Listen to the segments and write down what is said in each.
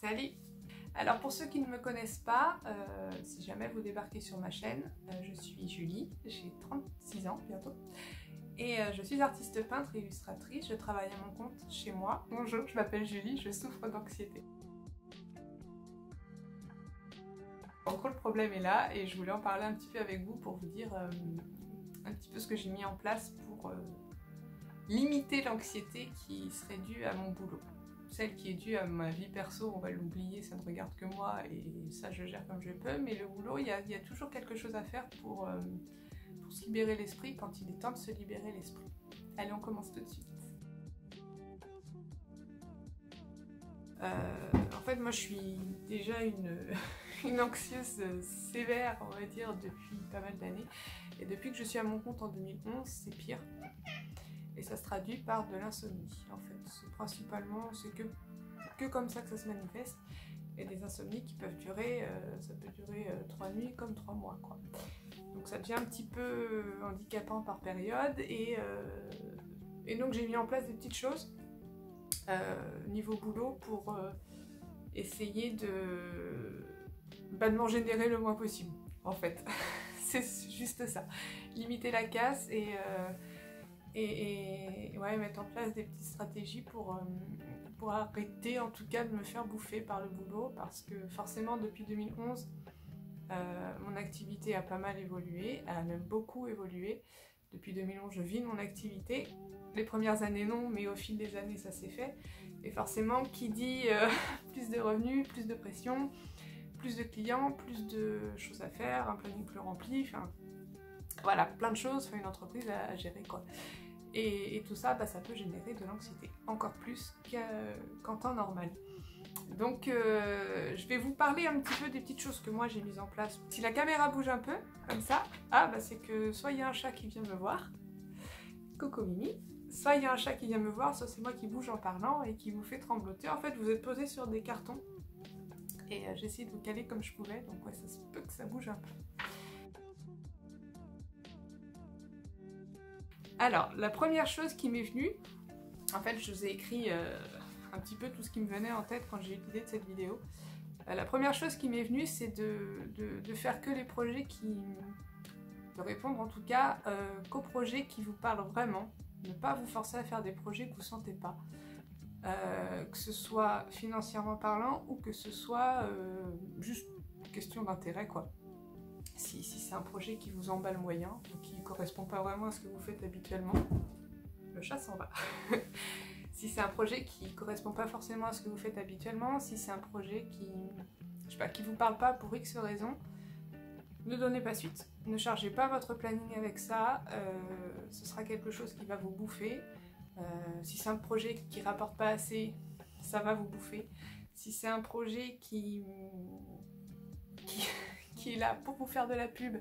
Salut! Alors pour ceux qui ne me connaissent pas, si jamais vous débarquez sur ma chaîne, je suis Julie, j'ai 36 ans bientôt et je suis artiste peintre et illustratrice, je travaille à mon compte chez moi. Bonjour, je m'appelle Julie, je souffre d'anxiété. En gros le problème est là et je voulais en parler un petit peu avec vous pour vous dire un petit peu ce que j'ai mis en place pour limiter l'anxiété qui serait due à mon boulot. Celle qui est due à ma vie perso, on va l'oublier, ça ne regarde que moi et ça je gère comme je peux, mais le boulot, il y a toujours quelque chose à faire pour se libérer l'esprit quand il est temps de se libérer l'esprit. Allez, on commence tout de suite. En fait, moi je suis déjà une anxieuse sévère, on va dire, depuis pas mal d'années. Et depuis que je suis à mon compte en 2011, c'est pire. Et ça se traduit par de l'insomnie, en fait. C'est principalement, c'est que comme ça que ça se manifeste. Et des insomnies qui peuvent durer, ça peut durer 3 nuits comme 3 mois, quoi. Donc ça devient un petit peu handicapant par période. Et donc j'ai mis en place des petites choses niveau boulot pour essayer de m'en générer le moins possible, en fait. C'est juste ça. Limiter la casse et ouais, mettre en place des petites stratégies pour arrêter en tout cas de me faire bouffer par le boulot, parce que forcément depuis 2011 mon activité a pas mal évolué, elle a même beaucoup évolué. Depuis 2011 je vis de mon activité, les premières années non, mais au fil des années ça s'est fait, et forcément qui dit plus de revenus, plus de pression, plus de clients, plus de choses à faire, un planning plus rempli, enfin voilà, plein de choses, une entreprise à gérer quoi. Et tout ça, ça peut générer de l'anxiété, encore plus qu'en temps normal. Donc je vais vous parler un petit peu des petites choses que moi j'ai mises en place. Si la caméra bouge un peu, comme ça, c'est que soit il y a un chat qui vient me voir, coucou Mimi, soit il y a un chat qui vient me voir, soit c'est moi qui bouge en parlant et qui vous fait trembloter. En fait, vous êtes posé sur des cartons et j'ai essayé de vous caler comme je pouvais, donc ouais, ça se peut que ça bouge un peu. Alors, la première chose qui m'est venue, en fait je vous ai écrit un petit peu tout ce qui me venait en tête quand j'ai eu l'idée de cette vidéo. La première chose qui m'est venue, c'est de faire que les projets de répondre en tout cas qu'aux projets qui vous parlent vraiment, ne pas vous forcer à faire des projets que vous ne sentez pas, que ce soit financièrement parlant ou que ce soit juste question d'intérêt quoi. Si c'est un projet qui vous emballe moyen, qui ne correspond pas vraiment à ce que vous faites habituellement, le chat s'en va. Si c'est un projet qui ne correspond pas forcément à ce que vous faites habituellement, si c'est un projet qui, je sais pas, qui vous parle pas pour X raisons, ne donnez pas suite. Ne chargez pas votre planning avec ça, ce sera quelque chose qui va vous bouffer. Si c'est un projet qui rapporte pas assez, ça va vous bouffer. Si c'est un projet qui est là pour vous faire de la pub,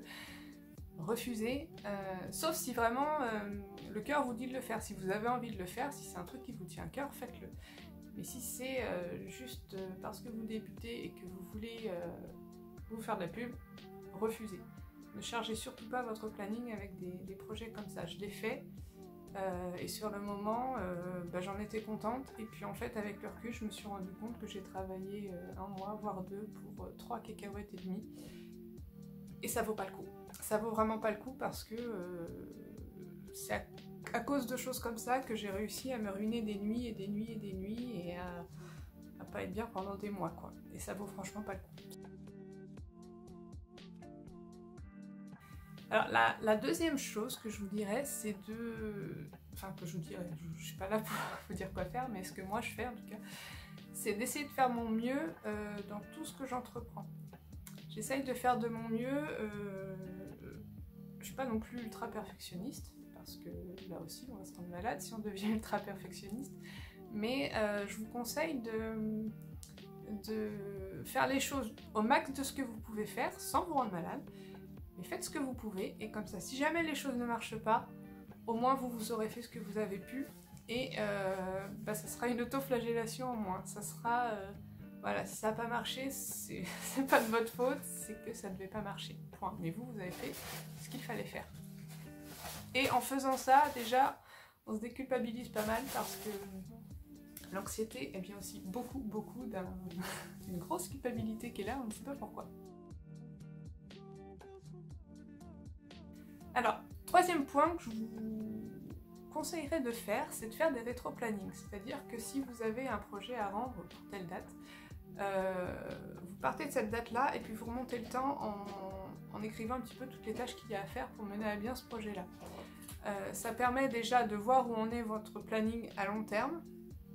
refusez, sauf si vraiment le cœur vous dit de le faire. Si vous avez envie de le faire, si c'est un truc qui vous tient à cœur, faites-le. Mais si c'est juste parce que vous débutez et que vous voulez vous faire de la pub, refusez. Ne chargez surtout pas votre planning avec des projets comme ça. Je l'ai fait et sur le moment j'en étais contente, et puis en fait avec le recul je me suis rendu compte que j'ai travaillé un mois voire deux pour 3 cacahuètes et demie. Et ça vaut pas le coup. Ça vaut vraiment pas le coup, parce que c'est à cause de choses comme ça que j'ai réussi à me ruiner des nuits et des nuits et des nuits et à pas être bien pendant des mois quoi. Et ça vaut franchement pas le coup. Alors la deuxième chose que je vous dirais, c'est je suis pas là pour vous dire quoi faire, mais ce que moi je fais en tout cas, c'est d'essayer de faire mon mieux dans tout ce que j'entreprends. J'essaye de faire de mon mieux, je suis pas non plus ultra perfectionniste, parce que là aussi on va se rendre malade si on devient ultra perfectionniste, mais je vous conseille de faire les choses au max de ce que vous pouvez faire, sans vous rendre malade, mais faites ce que vous pouvez, et comme ça, si jamais les choses ne marchent pas, au moins vous aurez fait ce que vous avez pu, et ça sera une auto-flagellation en moins, ça sera... voilà, si ça n'a pas marché, c'est pas de votre faute, c'est que ça ne devait pas marcher. Point. Mais vous avez fait ce qu'il fallait faire. Et en faisant ça, déjà, on se déculpabilise pas mal, parce que L'anxiété est bien aussi beaucoup d'une grosse culpabilité qui est là, on ne sait pas pourquoi. Alors, troisième point que je vous conseillerais de faire, c'est de faire des rétro-plannings. C'est-à-dire que si vous avez un projet à rendre pour telle date, vous partez de cette date-là et puis vous remontez le temps en écrivant un petit peu toutes les tâches qu'il y a à faire pour mener à bien ce projet-là. Ça permet déjà de voir où en est votre planning à long terme,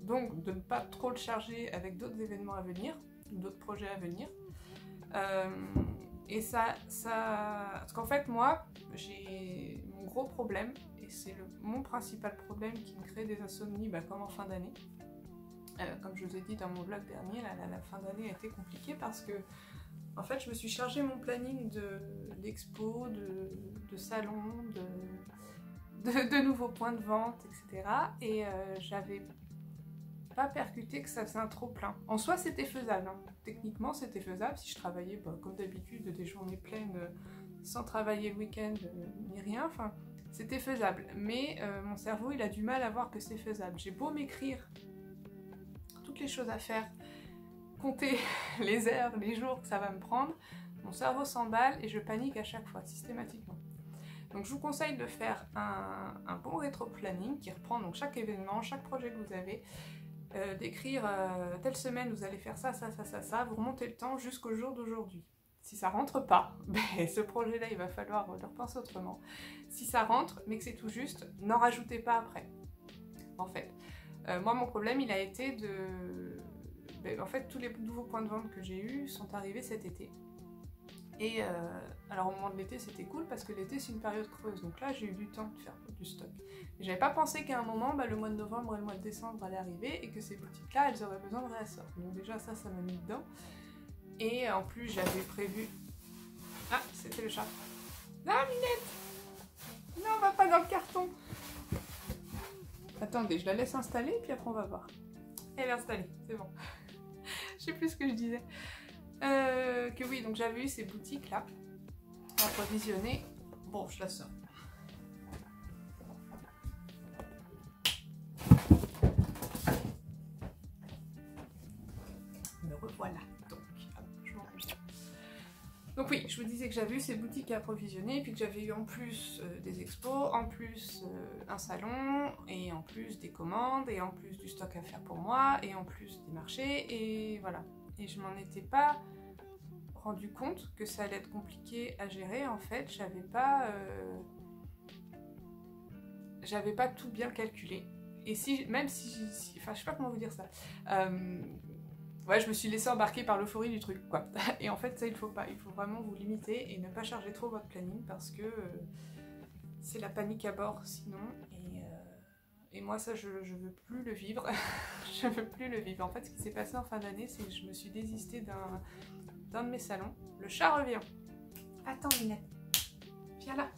donc de ne pas trop le charger avec d'autres événements à venir, d'autres projets à venir. Et parce qu'en fait, moi, j'ai mon gros problème, et c'est mon principal problème qui me crée des insomnies, comme en fin d'année. Comme je vous ai dit dans mon vlog dernier, la fin d'année a été compliquée parce que, en fait, je me suis chargé mon planning d'expo, de salons, de nouveaux points de vente, etc. Et j'avais pas percuté que ça faisait un trop plein. En soi, c'était faisable. Hein. Techniquement, c'était faisable si je travaillais, comme d'habitude, des journées pleines, sans travailler le week-end, ni rien. Enfin, c'était faisable. Mais mon cerveau, il a du mal à voir que c'est faisable. J'ai beau m'écrire toutes les choses à faire, compter les heures, les jours que ça va me prendre, mon cerveau s'emballe et je panique à chaque fois, systématiquement. Donc je vous conseille de faire un bon rétro-planning qui reprend donc chaque événement, chaque projet que vous avez, d'écrire telle semaine vous allez faire ça, vous remontez le temps jusqu'au jour d'aujourd'hui. Si ça rentre pas, ce projet-là il va falloir le repenser autrement. Si ça rentre, mais que c'est tout juste, n'en rajoutez pas après. En fait, moi mon problème il a été en fait tous les nouveaux points de vente que j'ai eus sont arrivés cet été. Et alors au moment de l'été c'était cool parce que l'été c'est une période creuse, donc là j'ai eu du temps de faire du stock. Et j'avais pas pensé qu'à un moment le mois de novembre et le mois de décembre allaient arriver et que ces boutiques là elles auraient besoin de réassort. Donc déjà ça m'a mis dedans. Et en plus j'avais prévu... Ah, c'était le chat. Non Minette, non, on va pas dans le carton. Attendez, je la laisse installer puis après on va voir. Elle est installée, c'est bon. Je sais plus ce que je disais. Que oui, donc j'avais eu ces boutiques là approvisionnées. Bon, je la sors. Me revoilà. Donc oui, je vous disais que j'avais eu ces boutiques à approvisionner, puis que j'avais eu en plus des expos, en plus un salon, et en plus des commandes, et en plus du stock à faire pour moi, et en plus des marchés, et voilà. Et je m'en étais pas rendu compte que ça allait être compliqué à gérer. En fait, j'avais pas tout bien calculé. Et même si enfin je sais pas comment vous dire ça. Ouais, je me suis laissée embarquer par l'euphorie du truc, quoi. Et en fait, ça, il faut pas. Il faut vraiment vous limiter et ne pas charger trop votre planning parce que c'est la panique à bord sinon. Et moi, ça, je veux plus le vivre. Je veux plus le vivre. En fait, ce qui s'est passé en fin d'année, c'est que je me suis désistée d'un de mes salons. Le chat revient. Attends, Minette. Viens là.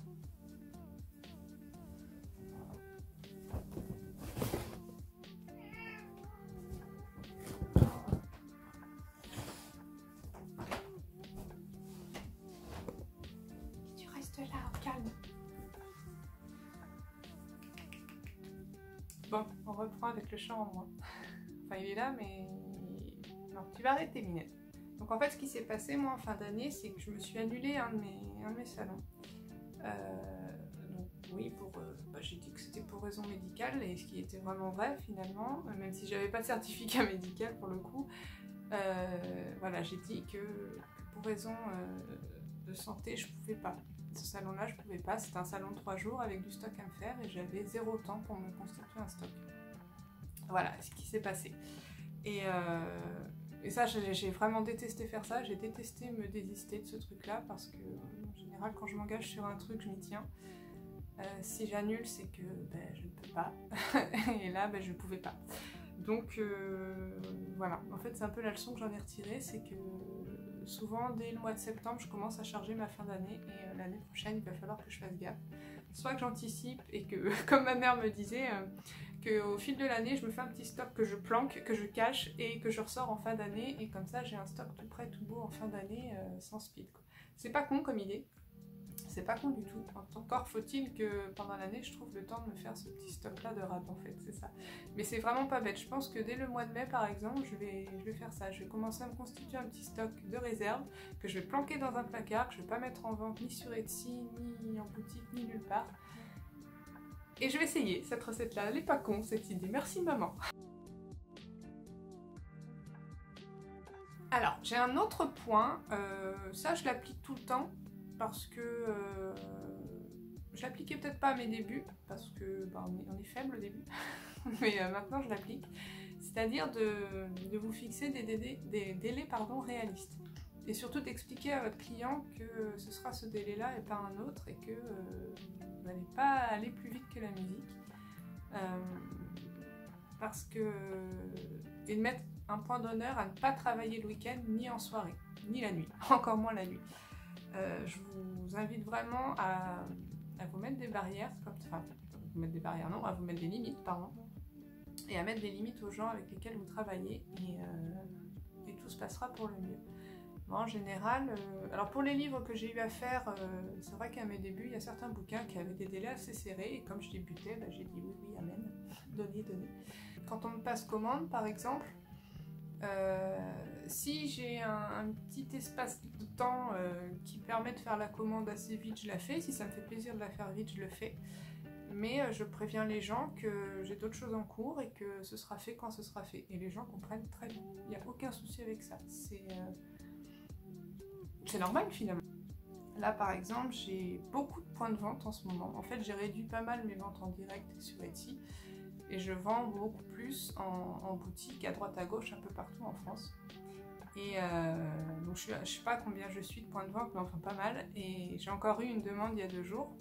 Tu restes là, au calme. Bon, on reprend avec le chat en moins. Enfin, il est là, mais... Non, tu vas arrêter, Minette. Donc en fait, ce qui s'est passé, moi, en fin d'année, c'est que je me suis annulé un de mes salons. Donc oui, j'ai dit que c'était pour raison médicale, et ce qui était vraiment vrai, finalement, même si j'avais pas de certificat médical, pour le coup. Voilà, j'ai dit que pour raison de santé, je pouvais pas. Ce salon-là, je pouvais pas. C'était un salon de 3 jours avec du stock à me faire, et j'avais 0 temps pour me constituer un stock. Voilà ce qui s'est passé. Et ça, j'ai vraiment détesté faire ça. J'ai détesté me désister de ce truc-là parce que, en général, quand je m'engage sur un truc, je m'y tiens. Si j'annule, c'est que je ne peux pas. Et là, je ne pouvais pas. Donc, voilà. En fait, c'est un peu la leçon que j'en ai retirée. C'est que souvent, dès le mois de septembre, je commence à charger ma fin d'année. Et l'année prochaine, il va falloir que je fasse gaffe. Soit que j'anticipe et que, comme ma mère me disait... qu'au fil de l'année, je me fais un petit stock que je planque, que je cache et que je ressors en fin d'année. Et comme ça, j'ai un stock tout prêt, tout beau en fin d'année, sans speed. C'est pas con comme idée. C'est pas con du tout. Encore faut-il que pendant l'année, je trouve le temps de me faire ce petit stock-là de râpes, en fait, c'est ça. Mais c'est vraiment pas bête. Je pense que dès le mois de mai, par exemple, je vais faire ça. Je vais commencer à me constituer un petit stock de réserve que je vais planquer dans un placard, que je vais pas mettre en vente ni sur Etsy, ni en boutique, ni nulle part. Et je vais essayer cette recette-là. Elle est pas con, cette idée. Merci, maman. Alors, j'ai un autre point. Ça, je l'applique tout le temps. Parce que je l'appliquais peut-être pas à mes débuts, parce que bah, on est faible au début, mais maintenant je l'applique. C'est-à-dire de vous fixer des délais réalistes. Et surtout d'expliquer à votre client que ce sera ce délai-là et pas un autre, et que vous n'allez pas aller plus vite que la musique. Et de mettre un point d'honneur à ne pas travailler le week-end, ni en soirée, ni la nuit, encore moins la nuit. Je vous invite vraiment à vous mettre des barrières, à vous mettre des limites, pardon, et à mettre des limites aux gens avec lesquels vous travaillez, et tout se passera pour le mieux. Moi, en général, alors pour les livres que j'ai eu à faire, c'est vrai qu'à mes débuts, il y a certains bouquins qui avaient des délais assez serrés, et comme je débutais, bah, j'ai dit oui, oui, amen, donnez. Quand on me passe commande, par exemple, si j'ai un petit espace de temps qui permet de faire la commande assez vite, je la fais. Si ça me fait plaisir de la faire vite, je le fais. Mais je préviens les gens que j'ai d'autres choses en cours et que ce sera fait quand ce sera fait. Et les gens comprennent très bien. Il n'y a aucun souci avec ça. C'est normal finalement. Là par exemple, j'ai beaucoup de points de vente en ce moment. En fait, j'ai réduit pas mal mes ventes en direct sur Etsy. Et je vends beaucoup plus en boutique, à droite à gauche, un peu partout en France. Et donc je sais pas combien je suis de points de vente, mais enfin pas mal. Et j'ai encore eu une demande il y a 2 jours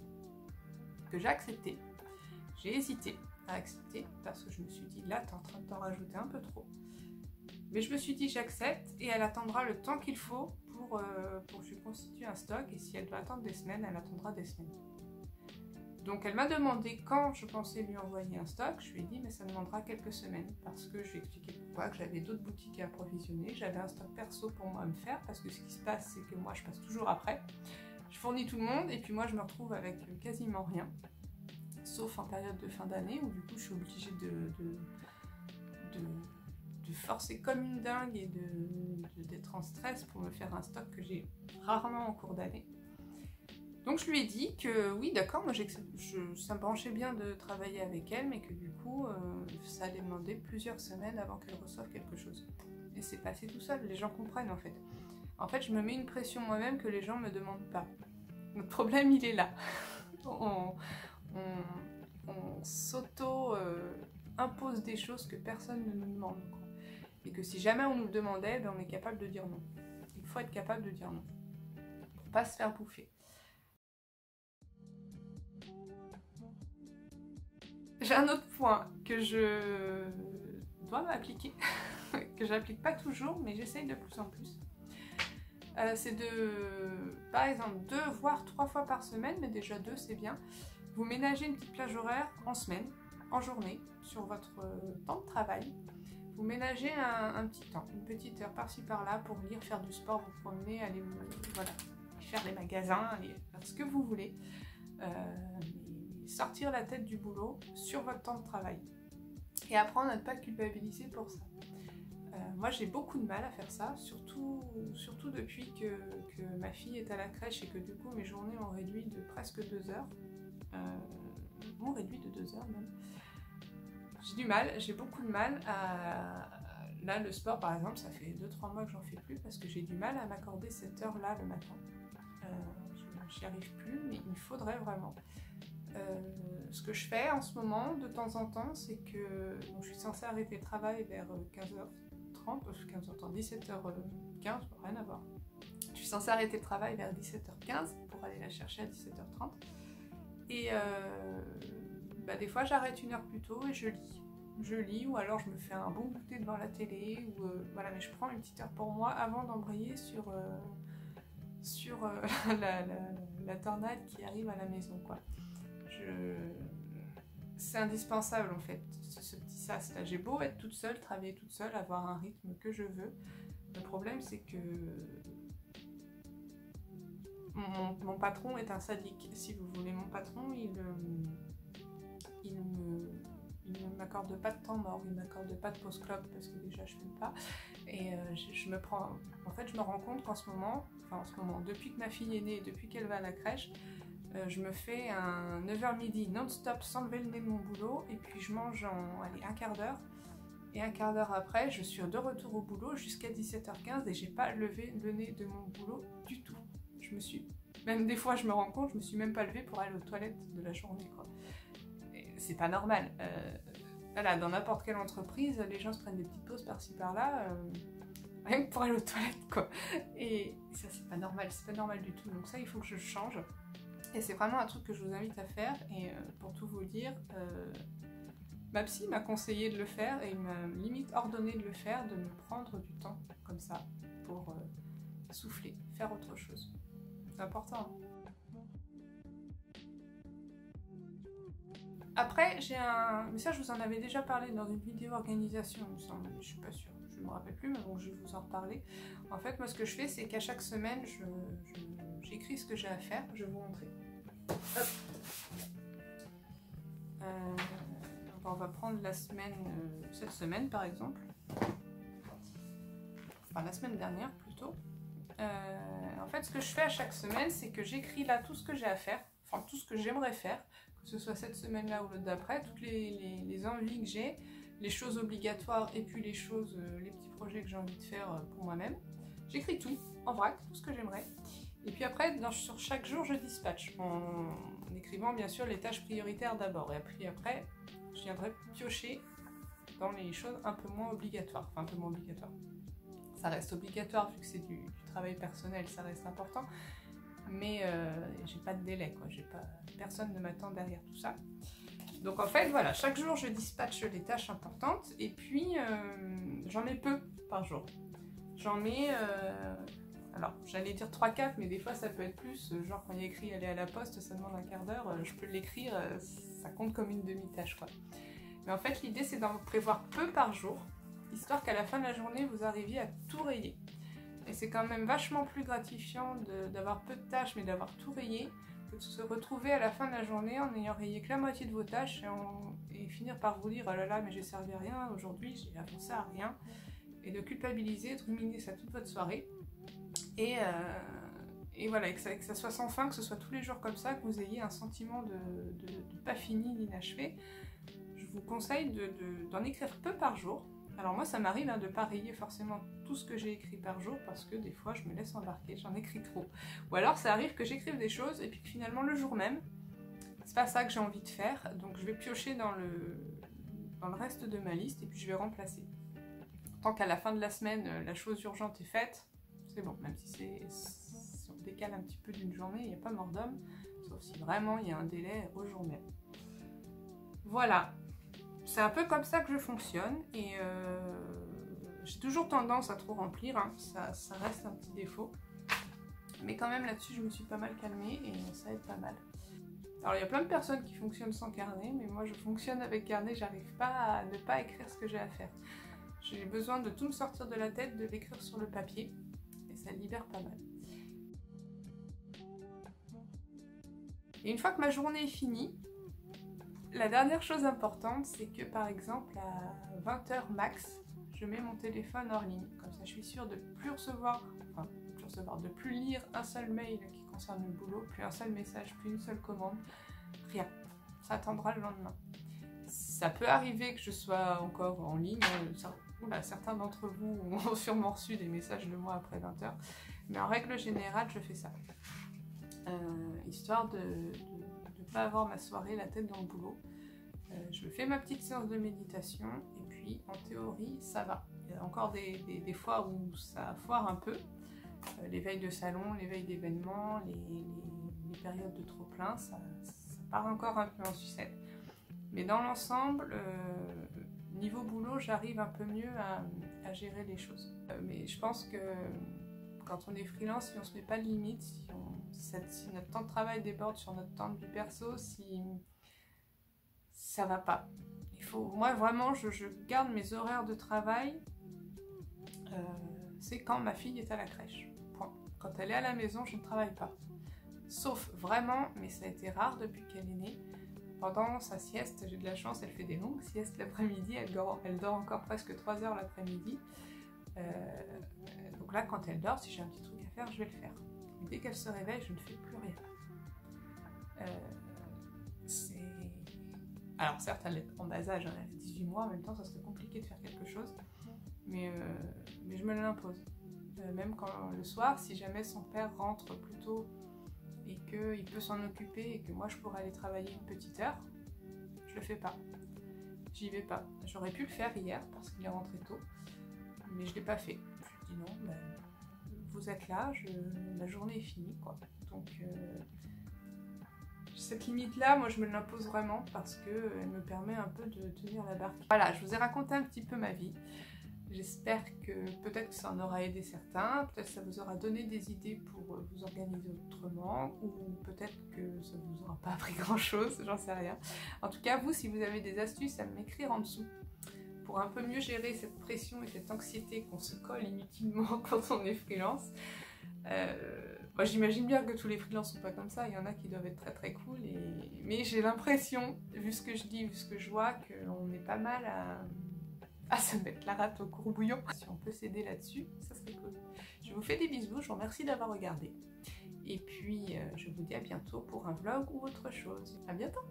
que j'ai acceptée. J'ai hésité à accepter parce que je me suis dit là t'es en train de t'en rajouter un peu trop. Mais je me suis dit j'accepte et elle attendra le temps qu'il faut pour que je constitue un stock. Et si elle doit attendre des semaines, elle attendra des semaines. Donc elle m'a demandé quand je pensais lui envoyer un stock. Je lui ai dit mais ça demandera quelques semaines parce que je lui ai expliqué pourquoi, que j'avais d'autres boutiques à approvisionner, j'avais un stock perso pour moi à me faire parce que ce qui se passe c'est que moi je passe toujours après. Je fournis tout le monde et puis moi je me retrouve avec quasiment rien, sauf en période de fin d'année où du coup je suis obligée de forcer comme une dingue et d'être en stress pour me faire un stock que j'ai rarement en cours d'année. Donc je lui ai dit que oui d'accord, moi ça me branchait bien de travailler avec elle, mais que du coup ça allait demander plusieurs semaines avant qu'elle reçoive quelque chose. Et c'est passé tout seul, les gens comprennent en fait. En fait je me mets une pression moi-même que les gens ne me demandent pas. Notre problème il est là. on s'auto-impose des choses que personne ne nous demande. Quoi. Et que si jamais on nous le demandait, ben on est capable de dire non. Il faut être capable de dire non. Pour pas se faire bouffer. J'ai un autre point que je dois m'appliquer, que j'applique pas toujours, mais j'essaye de plus en plus. C'est par exemple, 2 voire 3 fois par semaine, mais déjà 2 c'est bien, vous ménagez une petite plage horaire en semaine, en journée, sur votre temps de travail. Vous ménagez un petit temps, une petite heure par-ci par-là pour lire, faire du sport, vous promener, aller faire des magasins, aller faire ce que vous voulez. Sortir la tête du boulot sur votre temps de travail et apprendre à ne pas culpabiliser pour ça. Moi j'ai beaucoup de mal à faire ça, surtout depuis que ma fille est à la crèche et que du coup mes journées ont réduit de presque 2 heures. Même. J'ai du mal, j'ai beaucoup de mal à... Là le sport par exemple, ça fait 2-3 mois que j'en fais plus parce que j'ai du mal à m'accorder cette heure-là le matin. J'y arrive plus, mais il faudrait vraiment. Ce que je fais en ce moment, de temps en temps, c'est que je suis censée arrêter le travail vers 15h30, 17h15, rien à voir. Je suis censée arrêter le travail vers 17h15 pour aller la chercher à 17h30. Et des fois, j'arrête 1 heure plus tôt et je lis. Je lis ou alors je me fais un bon goûter devant la télé. Ou, voilà, mais je prends une petite heure pour moi avant d'embrayer sur la tornade qui arrive à la maison, quoi. C'est indispensable en fait, ce petit sas là. J'ai beau être toute seule, travailler toute seule, avoir un rythme que je veux. Le problème c'est que mon patron est un sadique, si vous voulez. Mon patron, il ne m'accorde pas de temps mort, il ne m'accorde pas de pause clope parce que déjà je ne fume pas. Et je me rends compte qu'en ce moment, depuis que ma fille est née, depuis qu'elle va à la crèche, je me fais un 9h midi non-stop sans lever le nez de mon boulot, et puis je mange en un quart d'heure. Et un quart d'heure après, je suis de retour au boulot jusqu'à 17h15 et j'ai pas levé le nez de mon boulot du tout. Même des fois je me rends compte, je me suis même pas levée pour aller aux toilettes de la journée, quoi. C'est pas normal. Voilà, dans n'importe quelle entreprise, les gens se prennent des petites pauses par-ci par-là, rien que pour aller aux toilettes, quoi. Et ça, c'est pas normal du tout. Donc ça, il faut que je change. Et c'est vraiment un truc que je vous invite à faire. Et pour tout vous dire, ma psy m'a conseillé de le faire et il m'a limite ordonné de le faire, de me prendre du temps comme ça pour souffler, faire autre chose. C'est important, hein. Après, mais ça je vous en avais déjà parlé dans une vidéo organisation, il me semble, je suis pas sûre, je me rappelle plus, mais bon, je vais vous en reparler. En fait, moi ce que je fais, c'est qu'à chaque semaine, j'écris ce que j'ai à faire, je vais vous montrer. Hop. On va prendre la semaine, cette semaine par exemple, enfin la semaine dernière plutôt. En fait, ce que je fais à chaque semaine, c'est que j'écris là tout ce que j'ai à faire, enfin tout ce que j'aimerais faire, que ce soit cette semaine-là ou l'autre d'après, toutes les envies que j'ai, les choses obligatoires et puis les petits projets que j'ai envie de faire pour moi-même. J'écris tout, en vrac, tout ce que j'aimerais. Et puis après, sur chaque jour, je dispatche, en écrivant bien sûr les tâches prioritaires d'abord. Et puis après, je viendrai piocher dans les choses un peu moins obligatoires. Enfin, un peu moins obligatoires. Ça reste obligatoire vu que c'est du travail personnel, ça reste important. Mais j'ai pas de délai, quoi. Personne ne m'attend derrière tout ça. Donc en fait, voilà, chaque jour je dispatche les tâches importantes et puis j'en mets peu par jour. J'en mets, alors j'allais dire 3-4, mais des fois ça peut être plus. Genre quand il y a écrit aller à la poste, ça demande un quart d'heure, je peux l'écrire, ça compte comme une demi-tâche, quoi. Mais en fait, l'idée c'est d'en prévoir peu par jour, histoire qu'à la fin de la journée, vous arriviez à tout rayer. Et c'est quand même vachement plus gratifiant d'avoir peu de tâches, mais d'avoir tout rayé, que de se retrouver à la fin de la journée en ayant rayé que la moitié de vos tâches et finir par vous dire « Oh là là, mais j'ai servi à rien aujourd'hui, j'ai avancé à rien », et de culpabiliser, de ruminer ça toute votre soirée. Et voilà, que ça soit sans fin, que ce soit tous les jours comme ça, que vous ayez un sentiment de pas fini, d'inachevé. Je vous conseille d'en écrire peu par jour. Alors moi ça m'arrive de ne pas rayer forcément tout ce que j'ai écrit par jour parce que des fois je me laisse embarquer, j'en écris trop. Ou alors ça arrive que j'écrive des choses et puis que finalement le jour même, c'est pas ça que j'ai envie de faire, donc je vais piocher dans le reste de ma liste et puis je vais remplacer. Tant qu'à la fin de la semaine la chose urgente est faite, c'est bon, même si on décale un petit peu d'une journée, il n'y a pas mort d'homme, sauf si vraiment il y a un délai au jour même. Voilà. C'est un peu comme ça que je fonctionne et j'ai toujours tendance à trop remplir, hein. Ça reste un petit défaut. Mais quand même là-dessus je me suis pas mal calmée et ça aide pas mal. Alors il y a plein de personnes qui fonctionnent sans carnet, mais moi je fonctionne avec carnet, j'arrive pas à ne pas écrire ce que j'ai à faire. J'ai besoin de tout me sortir de la tête, de l'écrire sur le papier et ça libère pas mal. Et une fois que ma journée est finie, la dernière chose importante, c'est que par exemple à 20h max, je mets mon téléphone hors ligne. Comme ça, je suis sûre de plus recevoir, de plus lire un seul mail qui concerne le boulot, plus un seul message, plus une seule commande, rien. Ça attendra le lendemain. Ça peut arriver que je sois encore en ligne. Certains d'entre vous ont sûrement reçu des messages de moi après 20h, mais en règle générale, je fais ça. Histoire de pas avoir ma soirée la tête dans le boulot. Je fais ma petite séance de méditation et puis en théorie ça va. Il y a encore des fois où ça foire un peu. Les veilles de salon, les veilles d'événements, les périodes de trop plein, ça part encore un peu en sucette. Mais dans l'ensemble, niveau boulot, j'arrive un peu mieux à gérer les choses. Mais je pense que quand on est freelance, si on se met pas de limite, si notre temps de travail déborde sur notre temps de vie perso, si ça va pas. Moi vraiment, je garde mes horaires de travail, c'est quand ma fille est à la crèche. Point. Quand elle est à la maison, je ne travaille pas. Sauf vraiment, mais ça a été rare depuis qu'elle est née. Pendant sa sieste, j'ai de la chance, elle fait des longues siestes l'après-midi, elle dort encore presque 3 heures l'après-midi. Donc là, quand elle dort, si j'ai un petit truc à faire, je vais le faire. Mais dès qu'elle se réveille, je ne fais plus rien. Alors certes, elle est en bas âge, hein, elle a 18 mois, en même temps, ça serait compliqué de faire quelque chose. Mais je me l'impose. Même quand le soir, si jamais son père rentre plus tôt et qu'il peut s'en occuper et que moi je pourrais aller travailler une petite heure, je le fais pas. J'y vais pas. J'aurais pu le faire hier parce qu'il est rentré tôt, mais je l'ai pas fait. Je lui ai dit non, vous êtes là, la journée est finie, quoi. Donc cette limite-là, moi je me l'impose vraiment parce qu'elle me permet un peu de tenir la barque. Voilà, je vous ai raconté un petit peu ma vie. J'espère que peut-être que ça en aura aidé certains, peut-être que ça vous aura donné des idées pour vous organiser autrement, ou peut-être que ça ne vous aura pas appris grand-chose, j'en sais rien. En tout cas, vous, si vous avez des astuces à m'écrire en dessous, pour un peu mieux gérer cette pression et cette anxiété qu'on se colle inutilement quand on est freelance. Moi, j'imagine bien que tous les freelances sont pas comme ça, il y en a qui doivent être très très cool, mais j'ai l'impression, vu ce que je dis, vu ce que je vois, qu'on est pas mal à se mettre la rate au courbouillon. Si on peut s'aider là-dessus, ça serait cool. Je vous fais des bisous, je vous remercie d'avoir regardé. Et puis, je vous dis à bientôt pour un vlog ou autre chose. À bientôt!